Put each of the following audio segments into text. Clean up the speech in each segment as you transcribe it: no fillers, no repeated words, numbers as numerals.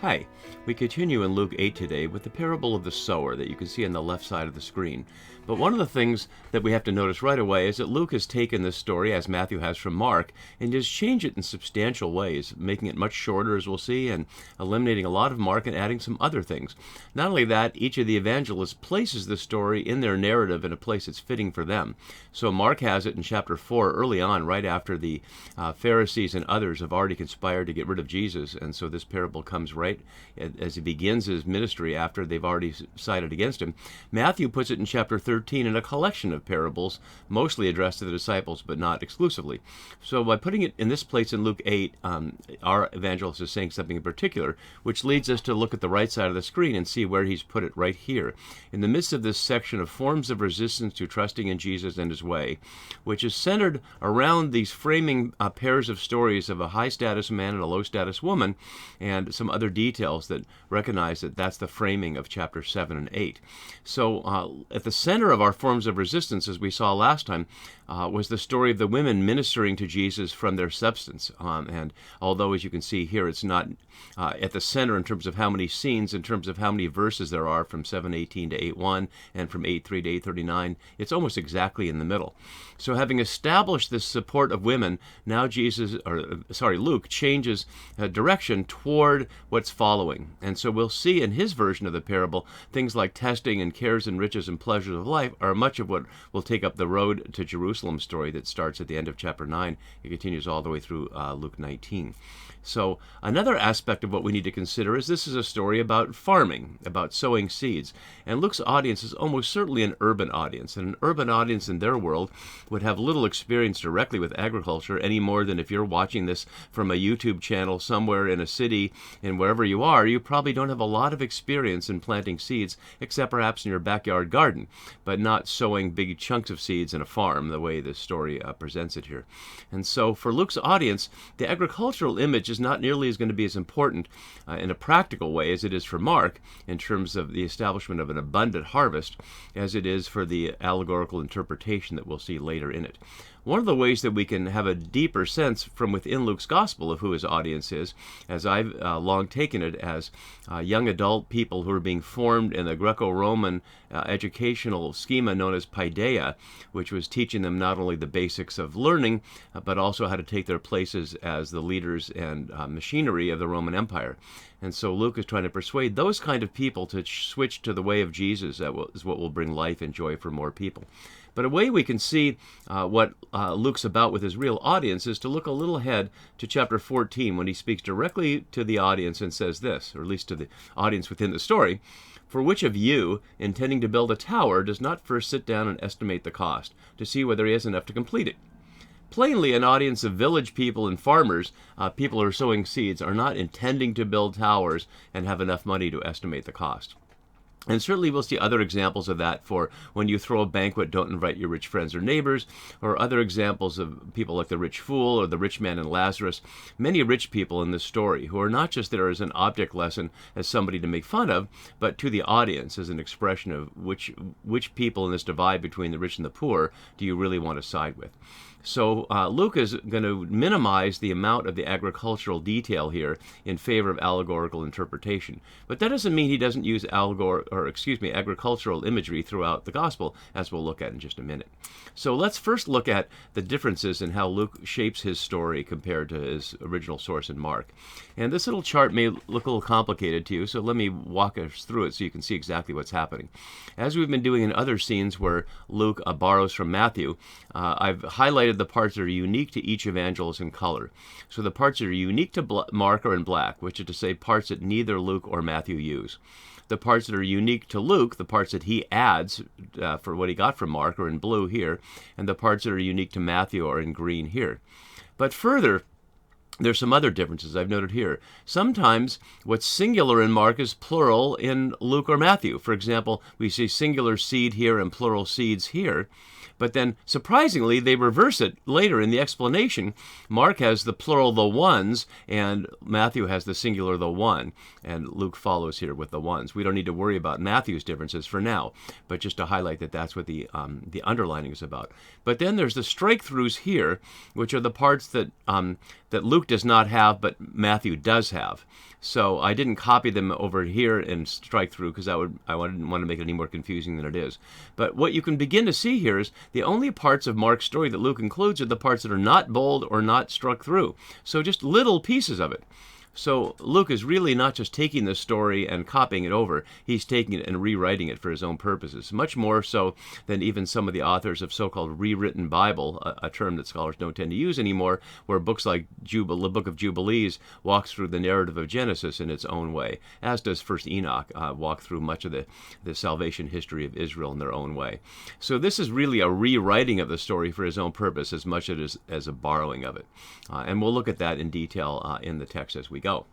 Hi, we continue in Luke 8 today with the parable of the sower that you can see on the left side of the screen. But one of the things that we have to notice right away is that Luke has taken this story, as Matthew has from Mark, and has changed it in substantial ways, making it much shorter, as we'll see, and eliminating a lot of Mark and adding some other things. Not only that, each of the evangelists places the story in their narrative in a place that's fitting for them. So Mark has it in chapter 4 early on, right after the Pharisees and others have already conspired to get rid of Jesus, and so this parable comes right as he begins his ministry after they've already sided against him. Matthew puts it in chapter 13 in a collection of parables, mostly addressed to the disciples, but not exclusively. So by putting it in this place in Luke 8, our evangelist is saying something in particular, which leads us to look at the right side of the screen and see where he's put it right here. In the midst of this section of forms of resistance to trusting in Jesus and his way, which is centered around these framing pairs of stories of a high-status man and a low-status woman, and some other details that recognize that that's the framing of chapter 7 and 8. So at the center of our forms of resistance, as we saw last time, was the story of the women ministering to Jesus from their substance. And although, as you can see here, it's not at the center in terms of how many scenes, in terms of how many verses there are from 7:18 to 8:1 and from 8:3 to 8:39, it's almost exactly in the middle. So having established this support of women, now Luke changes direction toward what's following. And so we'll see in his version of the parable, things like testing and cares and riches and pleasures of life are much of what will take up the road to Jerusalem story that starts at the end of chapter 9. It continues all the way through Luke 19. So another aspect of what we need to consider is this is a story about farming, about sowing seeds. And Luke's audience is almost certainly an urban audience. And an urban audience in their world would have little experience directly with agriculture any more than if you're watching this from a YouTube channel somewhere in a city, and wherever you are, you probably don't have a lot of experience in planting seeds, except perhaps in your backyard garden, but not sowing big chunks of seeds in a farm the way this story presents it here. And so for Luke's audience, the agricultural image is not nearly going to be as important in a practical way as it is for Mark in terms of the establishment of an abundant harvest, as it is for the allegorical interpretation that we'll see later in it. One of the ways that we can have a deeper sense from within Luke's gospel of who his audience is, as I've long taken it as young adult people who are being formed in the Greco-Roman educational schema known as paideia, which was teaching them not only the basics of learning, but also how to take their places as the leaders and machinery of the Roman Empire. And so Luke is trying to persuade those kind of people to switch to the way of Jesus. That is what will bring life and joy for more people. But a way we can see what Luke's about with his real audience is to look a little ahead to chapter 14 when he speaks directly to the audience and says this, or at least to the audience within the story: "For which of you, intending to build a tower, does not first sit down and estimate the cost, to see whether he has enough to complete it?" Plainly, an audience of village people and farmers, people who are sowing seeds, are not intending to build towers and have enough money to estimate the cost. And certainly we'll see other examples of that for when you throw a banquet, don't invite your rich friends or neighbors, or other examples of people like the rich fool or the rich man and Lazarus. Many rich people in this story who are not just there as an object lesson, as somebody to make fun of, but to the audience as an expression of which people in this divide between the rich and the poor do you really want to side with. So Luke is going to minimize the amount of the agricultural detail here in favor of allegorical interpretation. But that doesn't mean he doesn't use agricultural imagery throughout the gospel, as we'll look at in just a minute. So let's first look at the differences in how Luke shapes his story compared to his original source in Mark. And this little chart may look a little complicated to you, so let me walk us through it so you can see exactly what's happening. As we've been doing in other scenes where Luke borrows from Matthew, I've highlighted the parts that are unique to each evangelist in color. So the parts that are unique to Mark are in black, which is to say parts that neither Luke or Matthew use. The parts that are unique to Luke, the parts that he adds for what he got from Mark, are in blue here, and the parts that are unique to Matthew are in green here. But further, there's some other differences I've noted here. Sometimes what's singular in Mark is plural in Luke or Matthew. For example, we see singular seed here and plural seeds here. But then, surprisingly, they reverse it later in the explanation. Mark has the plural, the ones, and Matthew has the singular, the one. And Luke follows here with the ones. We don't need to worry about Matthew's differences for now, but just to highlight that that's what the underlining is about. But then there's the strike-throughs here, which are the parts that Luke Luke does not have, but Matthew does have. So I didn't copy them over here and strike through because I didn't want to make it any more confusing than it is. But what you can begin to see here is the only parts of Mark's story that Luke includes are the parts that are not bold or not struck through. So just little pieces of it. So Luke is really not just taking the story and copying it over, he's taking it and rewriting it for his own purposes, much more so than even some of the authors of so-called rewritten Bible, a term that scholars don't tend to use anymore, where books like the Book of Jubilees walks through the narrative of Genesis in its own way, as does First Enoch walk through much of the salvation history of Israel in their own way. So this is really a rewriting of the story for his own purpose as much as a borrowing of it. And we'll look at that in detail in the text as we go.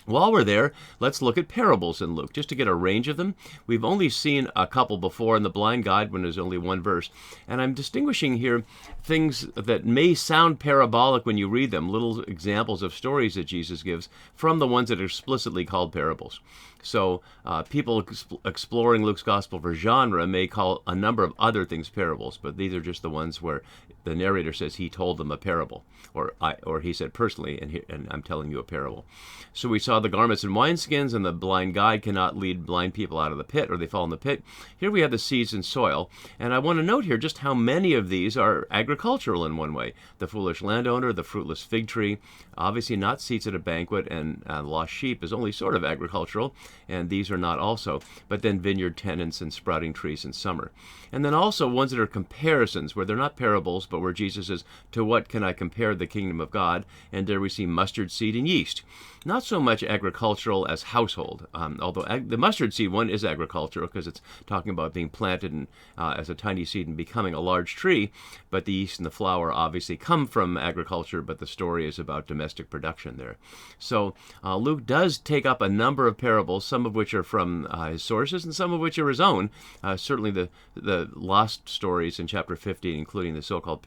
While we're there, let's look at parables in Luke, just to get a range of them. We've only seen a couple before in the blind guide when there's only one verse, and I'm distinguishing here things that may sound parabolic when you read them, little examples of stories that Jesus gives, from the ones that are explicitly called parables. So people exploring Luke's gospel for genre may call a number of other things parables, but these are just the ones where the narrator says he told them a parable, or he said personally, and I'm telling you a parable. So we saw the garments and wineskins, and the blind guide cannot lead blind people out of the pit, or they fall in the pit. Here we have the seeds and soil, and I want to note here just how many of these are agricultural in one way. The foolish landowner, the fruitless fig tree, obviously not seats at a banquet, and lost sheep is only sort of agricultural, and these are not also, but then vineyard tenants and sprouting trees in summer. And then also ones that are comparisons, where they're not parables, but where Jesus says, to what can I compare the kingdom of God? And there we see mustard seed and yeast. Not so much agricultural as household, although the mustard seed one is agricultural because it's talking about being planted as a tiny seed and becoming a large tree, but the yeast and the flour obviously come from agriculture, but the story is about domestic production there. So Luke does take up a number of parables, some of which are from his sources and some of which are his own. Certainly the lost stories in chapter 15, including the so-called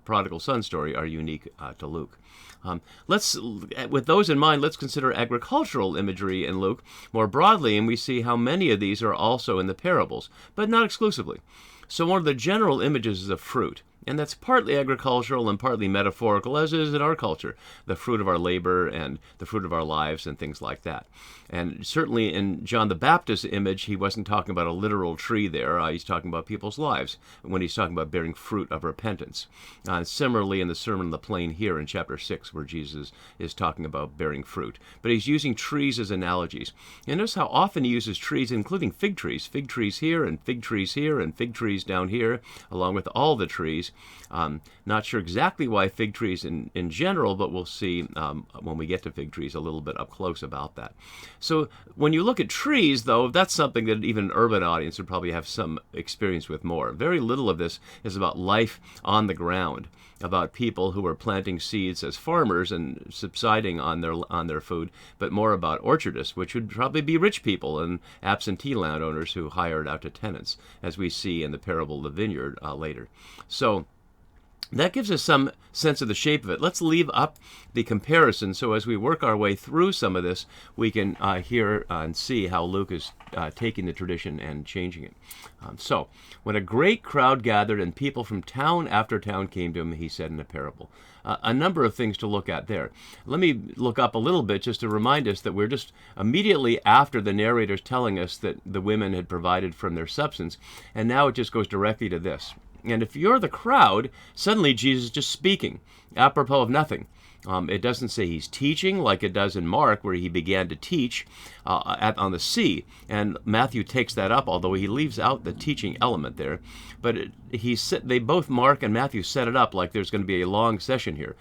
prodigal son story, are unique to Luke. With those in mind, let's consider agricultural imagery in Luke more broadly, and we see how many of these are also in the parables, but not exclusively. So one of the general images is of fruit, and that's partly agricultural and partly metaphorical, as is in our culture, the fruit of our labor and the fruit of our lives and things like that. And certainly in John the Baptist's image, he wasn't talking about a literal tree there. He's talking about people's lives when he's talking about bearing fruit of repentance. Similarly, in the Sermon on the Plain here in chapter 6, where Jesus is talking about bearing fruit. But he's using trees as analogies. And notice how often he uses trees, including fig trees here and fig trees here and fig trees down here, along with all the trees. Not sure exactly why fig trees in general, but we'll see when we get to fig trees a little bit up close about that. So when you look at trees, though, that's something that even an urban audience would probably have some experience with more. Very little of this is about life on the ground, about people who are planting seeds as farmers and subsiding on their food, but more about orchardists, which would probably be rich people and absentee landowners who hired out to tenants, as we see in the parable of the vineyard later. So that gives us some sense of the shape of it. Let's leave up the comparison so as we work our way through some of this, we can hear and see how Luke is taking the tradition and changing it. So, when a great crowd gathered and people from town after town came to him, he said in a parable. A number of things to look at there. Let me look up a little bit just to remind us that we're just immediately after the narrator's telling us that the women had provided from their substance, and now it just goes directly to this. And if you're the crowd, suddenly Jesus is just speaking, apropos of nothing. It doesn't say he's teaching like it does in Mark, where he began to teach on the sea. And Matthew takes that up, although he leaves out the teaching element there. But they both, Mark and Matthew, set it up like there's going to be a long session here.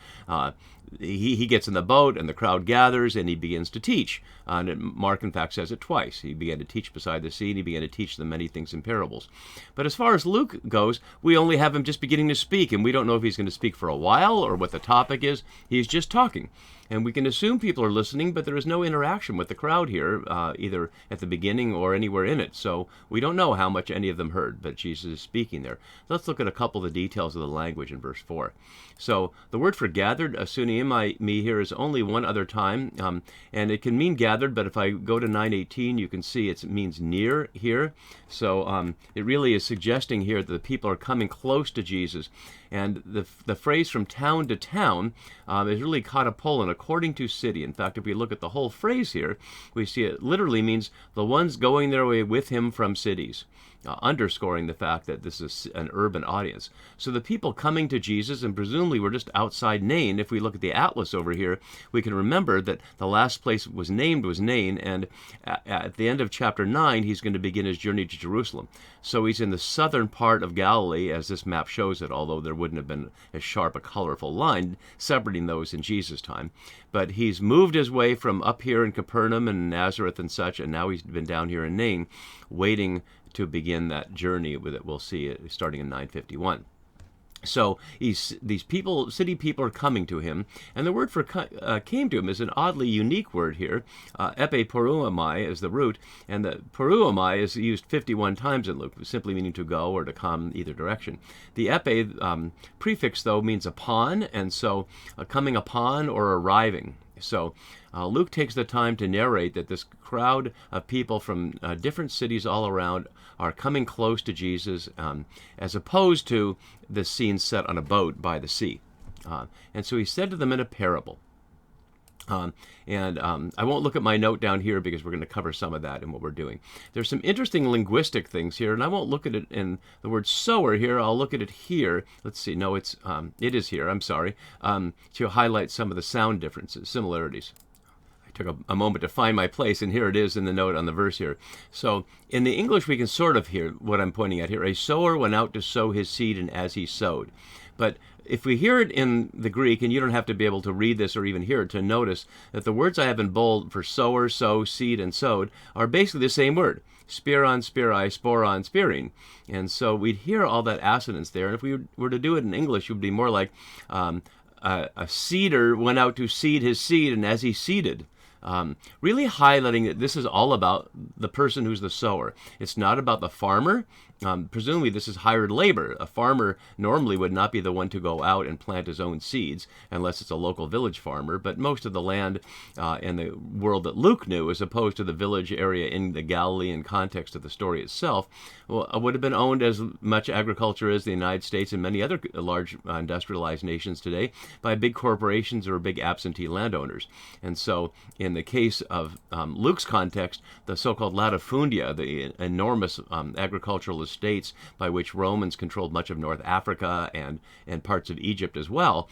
He gets in the boat, and the crowd gathers, and he begins to teach. And Mark, in fact, says it twice. He began to teach beside the sea, and he began to teach them many things in parables. But as far as Luke goes, we only have him just beginning to speak, and we don't know if he's going to speak for a while or what the topic is. He's just talking. And we can assume people are listening, but there is no interaction with the crowd here, either at the beginning or anywhere in it. So we don't know how much any of them heard, but Jesus is speaking there. Let's look at a couple of the details of the language in verse 4. So the word for gathered, asuniamai me, here is only one other time, and it can mean gathered, but if I go to 9:18, you can see it means near here. So it really is suggesting here that the people are coming close to Jesus. And the phrase from town to town is really katapolan, according to city. In fact, if we look at the whole phrase here, we see it literally means the ones going their way with him from cities, underscoring the fact that this is an urban audience. So the people coming to Jesus, and presumably were just outside Nain. If we look at the atlas over here, we can remember that the last place was named was Nain, and at the end of chapter 9, he's going to begin his journey to Jerusalem. So he's in the southern part of Galilee, as this map shows it, although there wouldn't have been as sharp a colorful line separating those in Jesus' time. But he's moved his way from up here in Capernaum and Nazareth and such, and now he's been down here in Nain, waiting to begin that journey that we'll see starting in 9:51. So these people, city people, are coming to him, and the word for came to him is an oddly unique word here. Epe is the root, and the peruamai is used 51 times in Luke, simply meaning to go or to come either direction. The epe prefix, though, means upon, and so coming upon or arriving. So Luke takes the time to narrate that this crowd of people from different cities all around are coming close to Jesus, as opposed to the scene set on a boat by the sea. And so he said to them in a parable. I won't look at my note down here because we're going to cover some of that in what we're doing. There's some interesting linguistic things here, and I won't look at it in the word sower here. I'll look at it here. Let's see. No, it is here. I'm sorry. To highlight some of the sound differences, similarities. I took a moment to find my place, and here it is in the note on the verse here. So in the English, we can sort of hear what I'm pointing at here. A sower went out to sow his seed, and as he sowed. But if we hear it in the Greek, and you don't have to be able to read this or even hear it to notice that the words I have in bold for sower, sow, seed, and sowed are basically the same word. Spiron, spirai, sporon, spirin. And so we'd hear all that assonance there. And if we were to do it in English, it would be more like a seeder went out to seed his seed, and as he seeded. Really highlighting that this is all about the person who's the sower. It's not about the farmer. Presumably this is hired labor. A farmer normally would not be the one to go out and plant his own seeds unless it's a local village farmer, but most of the land in the world that Luke knew, as opposed to the village area in the Galilean context of the story itself, would have been owned, as much agriculture as the United States and many other large industrialized nations today, by big corporations or big absentee landowners. And so in the case of Luke's context, the so-called latifundia, the enormous agricultural estates by which Romans controlled much of North Africa and parts of Egypt as well,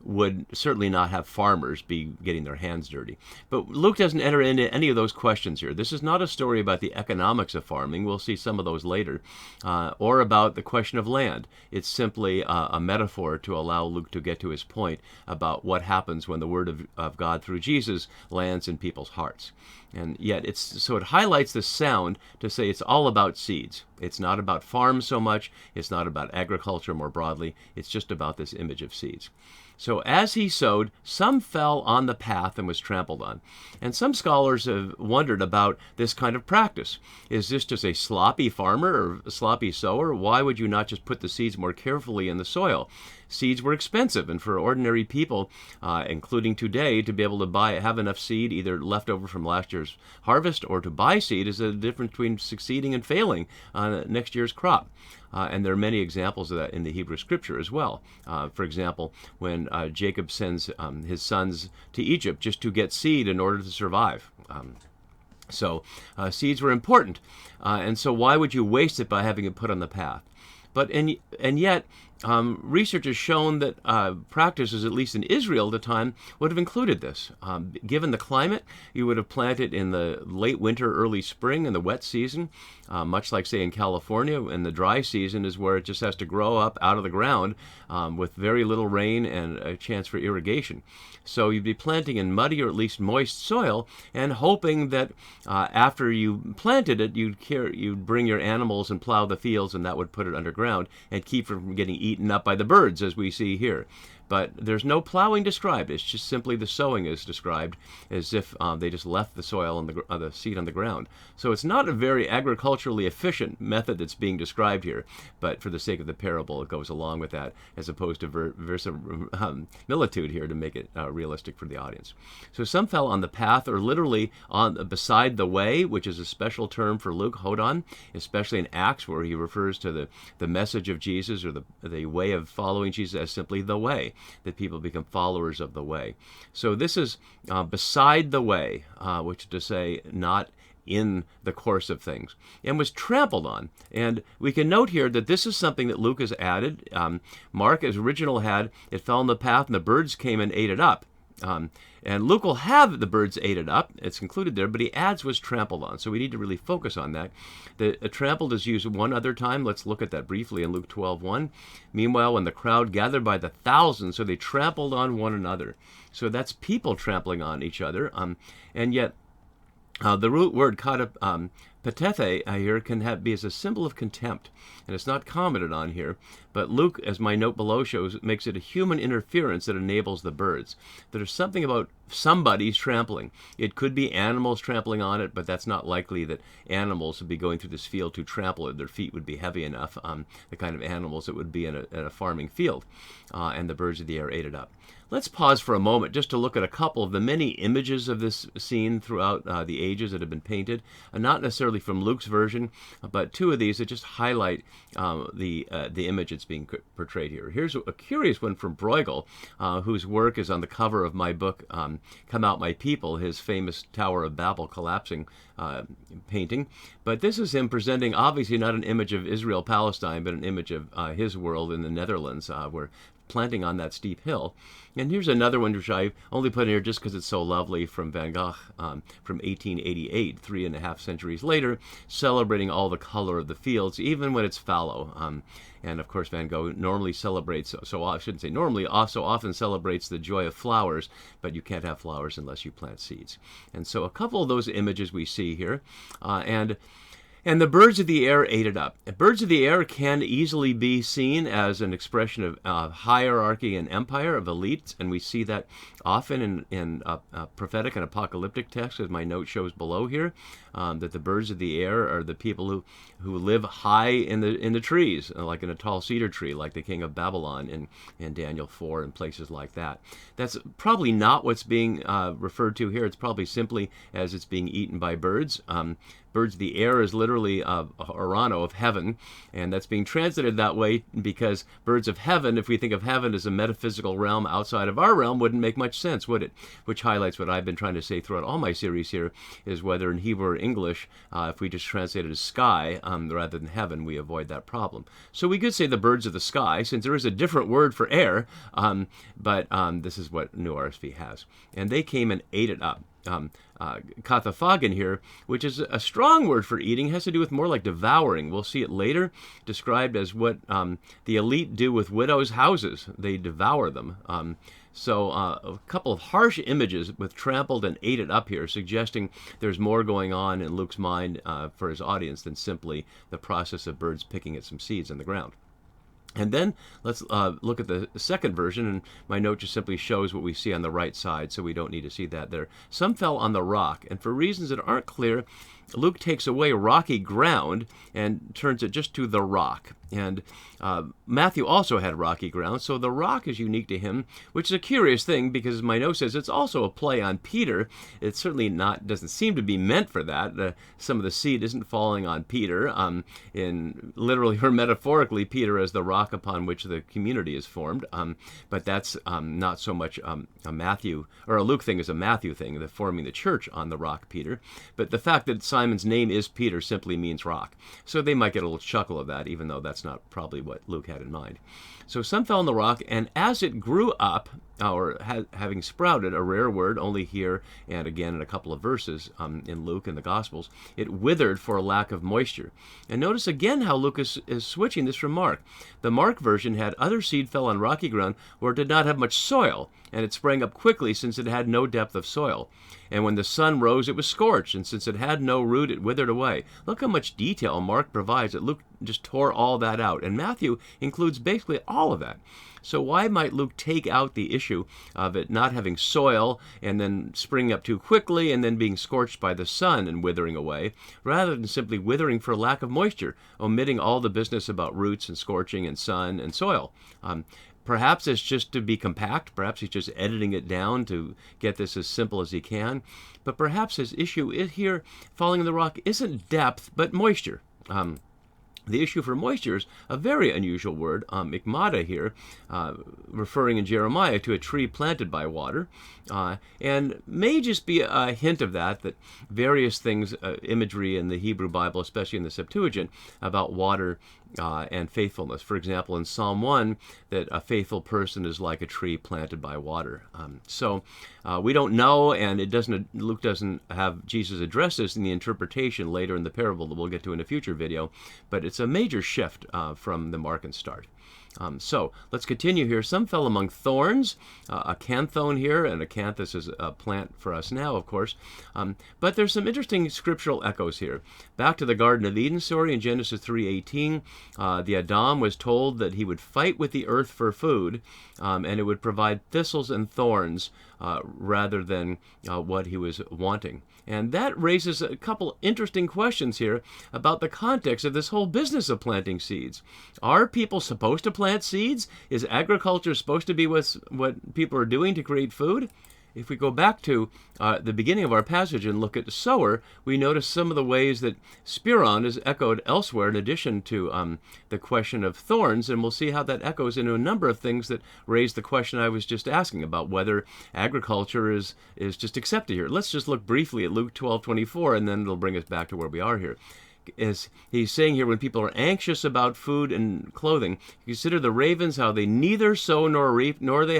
would certainly not have farmers be getting their hands dirty. But Luke doesn't enter into any of those questions here. This is not a story about the economics of farming. We'll see some of those later, or about the question of land. It's simply a metaphor to allow Luke to get to his point about what happens when the word of God through Jesus lands in people's hearts. And yet it highlights this sound to say it's all about seeds. It's not about farms so much. It's not about agriculture more broadly. It's just about this image of seeds. So as he sowed, some fell on the path and was trampled on. And some scholars have wondered about this kind of practice. Is this just a sloppy farmer or a sloppy sower? Why would you not just put the seeds more carefully in the soil? Seeds were expensive, and for ordinary people, including today, to be able to have enough seed either left over from last year's harvest or to buy seed is the difference between succeeding and failing on next year's crop. And there are many examples of that in the Hebrew Scripture as well. For example, when Jacob sends his sons to Egypt just to get seed in order to survive. So seeds were important, and so why would you waste it by having it put on the path? But and yet, research has shown that practices, at least in Israel at the time, would have included this. Given the climate, you would have planted in the late winter, early spring, in the wet season, much like, say, in California. And the dry season is where it just has to grow up out of the ground with very little rain and a chance for irrigation. So you'd be planting in muddy or at least moist soil and hoping that after you planted it, you'd bring your animals and plow the fields, and that would put it underground and keep from getting eaten up by the birds, as we see here. but there's no plowing described. It's just simply the sowing is described as if they just left the soil and the seed on the ground. So it's not a very agriculturally efficient method that's being described here, but for the sake of the parable, it goes along with that, as opposed to verisimilitude here to make it realistic for the audience. So some fell on the path, or literally on beside the way, which is a special term for Luke, hodon, especially in Acts, where he refers to the message of Jesus, or the way of following Jesus, as simply the way, that people become followers of the way. So this is beside the way, which is to say not in the course of things, and was trampled on. And we can note here that this is something that Luke has added. Mark, as original, had it fell in the path and the birds came and ate it up. And Luke will have the birds ate it up. It's included there, but he adds was trampled on. So we need to really focus on that. The trampled is used one other time. Let's look at that briefly in Luke 12:1. Meanwhile, when the crowd gathered by the thousands, so they trampled on one another. So that's people trampling on each other. And yet, the root word pathethe here can be as a symbol of contempt, and it's not commented on here, but Luke, as my note below shows, makes it a human interference that enables the birds. There's something about somebody's trampling. It could be animals trampling on it, but that's not likely that animals would be going through this field to trample it. Their feet would be heavy enough, the kind of animals that would be in a farming field, and the birds of the air ate it up. Let's pause for a moment just to look at a couple of the many images of this scene throughout the ages that have been painted, not necessarily from Luke's version, but two of these that just highlight the image that's being portrayed here. Here's a curious one from Bruegel, whose work is on the cover of my book, Come Out My People, his famous Tower of Babel collapsing painting. But this is him presenting, obviously not an image of Israel-Palestine, but an image of his world in the Netherlands, where planting on that steep hill. And here's another one which I only put in here just because it's so lovely, from Van Gogh from 1888, 3.5 centuries later, celebrating all the color of the fields, even when it's fallow. And of course, Van Gogh normally celebrates, I shouldn't say normally, also often celebrates the joy of flowers, but you can't have flowers unless you plant seeds. And so a couple of those images we see here, and the birds of the air ate it up. Birds of the air can easily be seen as an expression of hierarchy and empire, of elites, and we see that often in prophetic and apocalyptic texts, as my note shows below here, that the birds of the air are the people who live high in the trees, like in a tall cedar tree, like the king of Babylon in Daniel 4 and places like that. That's probably not what's being referred to here. It's probably simply as it's being eaten by birds. Birds of the air is literally orano, of heaven, and that's being translated that way because birds of heaven, if we think of heaven as a metaphysical realm outside of our realm, wouldn't make much sense, would it? Which highlights what I've been trying to say throughout all my series here, is whether in Hebrew or English, if we just translate it as sky rather than heaven, we avoid that problem. So we could say the birds of the sky, since there is a different word for air, but this is what New RSV has. And they came and ate it up. Kataphagen here, which is a strong word for eating, has to do with more like devouring. We'll see it later described as what the elite do with widows' houses. They devour them. So a couple of harsh images with trampled and ate it up here, suggesting there's more going on in Luke's mind for his audience than simply the process of birds picking at some seeds in the ground. And then let's look at the second version, and my note just simply shows what we see on the right side, so we don't need to see that there. Some fell on the rock, and for reasons that aren't clear, Luke takes away rocky ground and turns it just to the rock. And Matthew also had rocky ground, so the rock is unique to him, which is a curious thing because my note says it's also a play on Peter. It's certainly doesn't seem to be meant for that. Some of the seed isn't falling on Peter, in literally or metaphorically, Peter as the rock upon which the community is formed. But that's not so much a Matthew, or a Luke thing as a Matthew thing, the forming the church on the rock Peter. But the fact that Simon's name is Peter simply means rock. So they might get a little chuckle of that, even though that's not probably what Luke had in mind. So some fell on the rock, and as it grew up, or having sprouted, a rare word only here and again in a couple of verses in Luke and the Gospels, it withered for a lack of moisture. And notice again how Luke is switching this from Mark. The Mark version had other seed fell on rocky ground where it did not have much soil, and it sprang up quickly since it had no depth of soil. And when the sun rose, it was scorched, and since it had no root, it withered away. Look how much detail Mark provides that Luke just tore all that out. And Matthew includes basically all of that. So why might Luke take out the issue of it not having soil and then springing up too quickly and then being scorched by the sun and withering away, rather than simply withering for lack of moisture, omitting all the business about roots and scorching and sun and soil? Perhaps it's just to be compact. Perhaps he's just editing it down to get this as simple as he can. But perhaps his issue is here, falling in the rock, isn't depth, but moisture. The issue for moisture is a very unusual word, ikmada here, referring in Jeremiah to a tree planted by water, and may just be a hint of that various things, imagery in the Hebrew Bible, especially in the Septuagint, about water and faithfulness. For example, in Psalm 1, that a faithful person is like a tree planted by water. So we don't know, and Luke doesn't have Jesus address this in the interpretation later in the parable that we'll get to in a future video, but it's a major shift from the Markan start. So let's continue here. Some fell among thorns, a canthone here, and acanthus is a plant for us now, of course. But there's some interesting scriptural echoes here. Back to the Garden of Eden story in Genesis 3:18, the Adam was told that he would fight with the earth for food, and it would provide thistles and thorns rather than what he was wanting. And that raises a couple interesting questions here about the context of this whole business of planting seeds. Are people supposed to plant seeds? Is agriculture supposed to be what people are doing to create food? If we go back to the beginning of our passage and look at Sower, we notice some of the ways that Spiron is echoed elsewhere in addition to the question of thorns, and we'll see how that echoes into a number of things that raise the question I was just asking about whether agriculture is just accepted here. Let's just look briefly at Luke 12:24, and then it'll bring us back to where we are here. As he's saying here, when people are anxious about food and clothing, consider the ravens, how they neither sow nor reap, nor they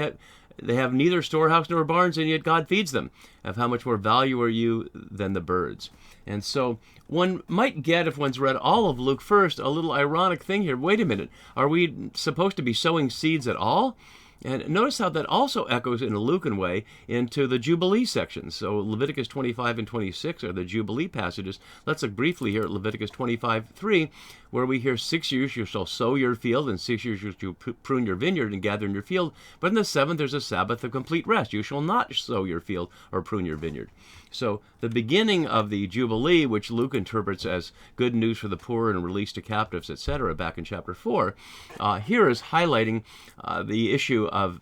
have neither storehouse nor barns, and yet God feeds them. Of how much more value are you than the birds? And so one might get, if one's read all of Luke first, a little ironic thing here. Wait a minute, are we supposed to be sowing seeds at all? And notice how that also echoes in a Lucan way into the Jubilee sections. So Leviticus 25 and 26 are the Jubilee passages. Let's look briefly here at Leviticus 25:3, where we hear 6 years you shall sow your field, and 6 years you shall prune your vineyard and gather in your field. But in the 7th there's a Sabbath of complete rest. You shall not sow your field or prune your vineyard. So the beginning of the Jubilee, which Luke interprets as good news for the poor and release to captives, etc., back in chapter 4, here is highlighting the issue of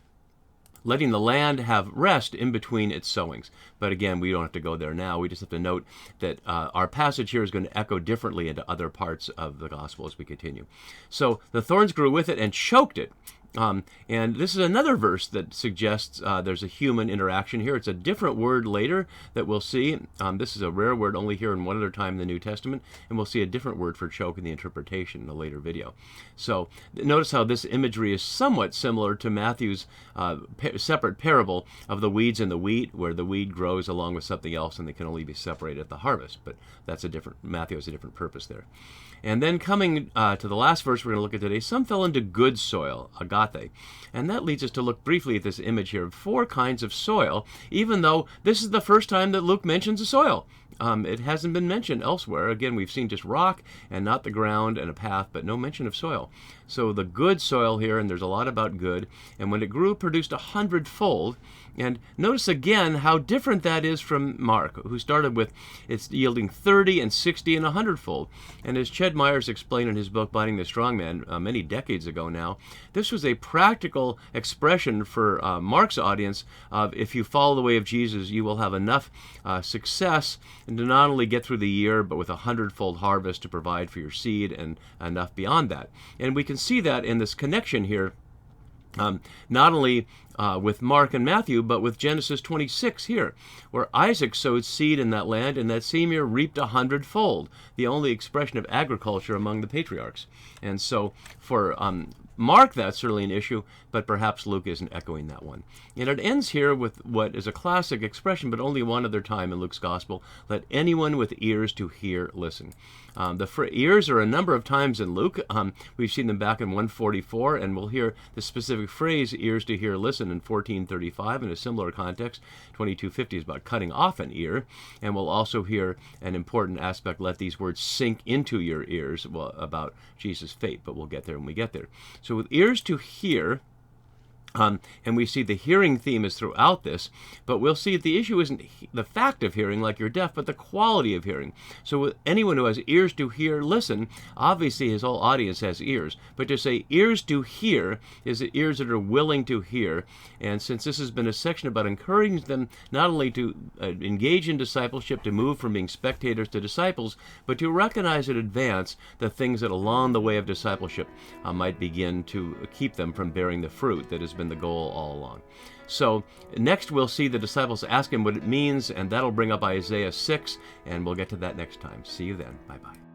letting the land have rest in between its sowings. But again, we don't have to go there now. We just have to note that our passage here is going to echo differently into other parts of the gospel as we continue. So the thorns grew with it and choked it. And this is another verse that suggests there's a human interaction here. It's a different word later that we'll see. This is a rare word only here in one other time in the New Testament, and we'll see a different word for choke in the interpretation in a later video. So notice how this imagery is somewhat similar to Matthew's separate parable of the weeds and the wheat, where the weed grows along with something else and they can only be separated at the harvest. But Matthew has a different purpose there. And then coming to the last verse we're going to look at today, some fell into good soil, agate. And that leads us to look briefly at this image here of 4 kinds of soil, even though this is the first time that Luke mentions a soil. It hasn't been mentioned elsewhere. Again, we've seen just rock and not the ground and a path, but no mention of soil. So the good soil here, and there's a lot about good, and when it grew, produced 100-fold. And notice again how different that is from Mark, who started with it's yielding 30 and 60 and 100-fold. And as Ched Myers explained in his book, Binding the Strong Man, many decades ago now, this was a practical expression for Mark's audience of if you follow the way of Jesus, you will have enough success and to not only get through the year, but with 100-fold harvest to provide for your seed and enough beyond that. And we can see that in this connection here, not only with Mark and Matthew, but with Genesis 26 here, where Isaac sowed seed in that land, and that same year reaped 100-fold, the only expression of agriculture among the patriarchs. And so for Mark, that's certainly an issue, but perhaps Luke isn't echoing that one. And it ends here with what is a classic expression, but only one other time in Luke's gospel: let anyone with ears to hear listen. The ears are a number of times in Luke. We've seen them back in 144, and we'll hear the specific phrase, ears to hear listen, in 1435 in a similar context. 2250 is about cutting off an ear, and we'll also hear an important aspect, let these words sink into your ears, about Jesus' fate, but we'll get there when we get there. So with ears to hear, and we see the hearing theme is throughout this, but we'll see that the issue isn't the fact of hearing, like you're deaf, but the quality of hearing. So with anyone who has ears to hear, listen, obviously his whole audience has ears, but to say ears to hear is the ears that are willing to hear. And since this has been a section about encouraging them not only to engage in discipleship, to move from being spectators to disciples, but to recognize in advance the things that along the way of discipleship might begin to keep them from bearing the fruit that has been the goal all along. So next we'll see the disciples ask him what it means, and that'll bring up Isaiah 6, and we'll get to that next time. See you then. Bye-bye.